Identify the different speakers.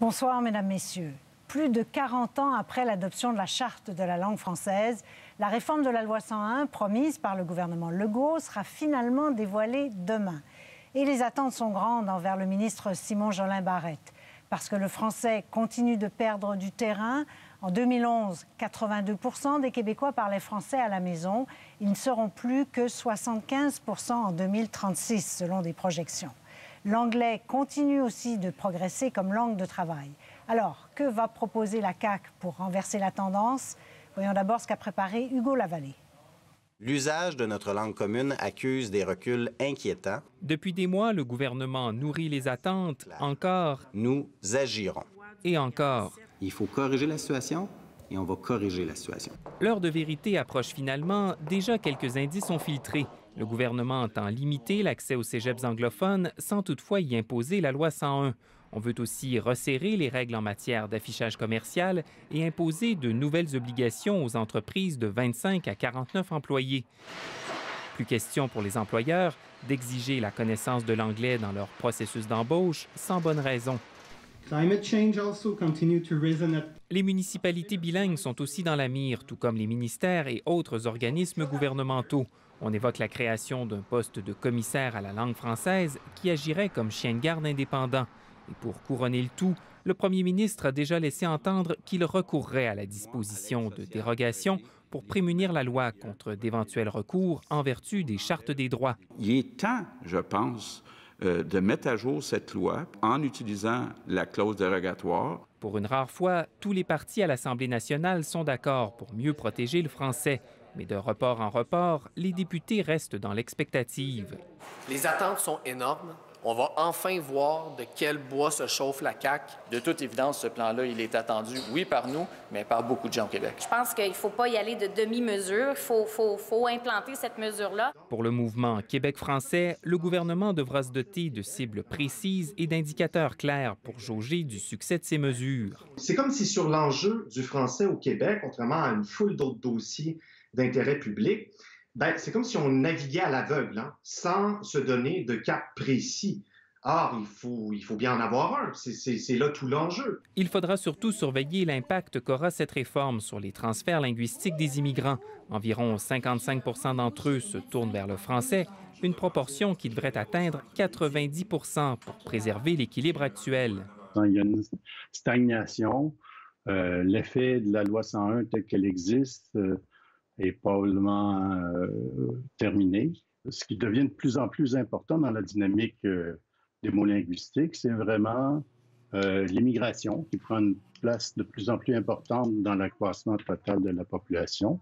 Speaker 1: Bonsoir, Mesdames, Messieurs. Plus de 40 ans après l'adoption de la Charte de la langue française, la réforme de la loi 101, promise par le gouvernement Legault, sera finalement dévoilée demain. Et les attentes sont grandes envers le ministre Simon Jolin Barrette, parce que le français continue de perdre du terrain. En 2011, 82% des Québécois parlaient français à la maison. Ils ne seront plus que 75% en 2036, selon des projections. L'anglais continue aussi de progresser comme langue de travail. Alors, que va proposer la CAQ pour renverser la tendance? Voyons d'abord ce qu'a préparé Hugo Lavallée.
Speaker 2: L'usage de notre langue commune accuse des reculs inquiétants.
Speaker 3: Depuis des mois, le gouvernement nourrit les attentes encore.
Speaker 2: Nous agirons.
Speaker 3: Et encore.
Speaker 4: Il faut corriger la situation et on va corriger la situation.
Speaker 3: L'heure de vérité approche finalement. Déjà, quelques indices ont filtré. Le gouvernement entend limiter l'accès aux cégeps anglophones sans toutefois y imposer la loi 101. On veut aussi resserrer les règles en matière d'affichage commercial et imposer de nouvelles obligations aux entreprises de 25 à 49 employés. Plus question pour les employeurs d'exiger la connaissance de l'anglais dans leur processus d'embauche sans bonne raison. Les municipalités bilingues sont aussi dans la mire, tout comme les ministères et autres organismes gouvernementaux. On évoque la création d'un poste de commissaire à la langue française qui agirait comme chien de garde indépendant. Et pour couronner le tout, le premier ministre a déjà laissé entendre qu'il recourrait à la disposition de dérogation pour prémunir la loi contre d'éventuels recours en vertu des chartes des droits.
Speaker 5: Il est temps, je pense, de mettre à jour cette loi en utilisant la clause dérogatoire.
Speaker 3: Pour une rare fois, tous les partis à l'Assemblée nationale sont d'accord pour mieux protéger le français. Mais de report en report, les députés restent dans l'expectative.
Speaker 6: Les attentes sont énormes. On va enfin voir de quel bois se chauffe la CAQ. De toute évidence, ce plan-là, il est attendu, oui, par nous, mais par beaucoup de gens au Québec.
Speaker 7: Je pense qu'il ne faut pas y aller de demi-mesure. Il faut implanter cette mesure-là.
Speaker 3: Pour le mouvement Québec français, le gouvernement devra se doter de cibles précises et d'indicateurs clairs pour jauger du succès de ces mesures.
Speaker 8: C'est comme si sur l'enjeu du français au Québec, contrairement à une foule d'autres dossiers d'intérêt public, c'est comme si on naviguait à l'aveugle, sans se donner de cap précis. Or, il faut bien en avoir un. C'est là tout l'enjeu.
Speaker 3: Il faudra surtout surveiller l'impact qu'aura cette réforme sur les transferts linguistiques des immigrants. Environ 55 d'entre eux se tournent vers le français, une proportion qui devrait atteindre 90 pour préserver l'équilibre actuel.
Speaker 9: Il y a une stagnation. L'effet de la loi 101 telle qu'elle existe est probablement terminé. Ce qui devient de plus en plus important dans la dynamique des mots linguistiques, c'est vraiment l'immigration qui prend une place de plus en plus importante dans l'accroissement total de la population.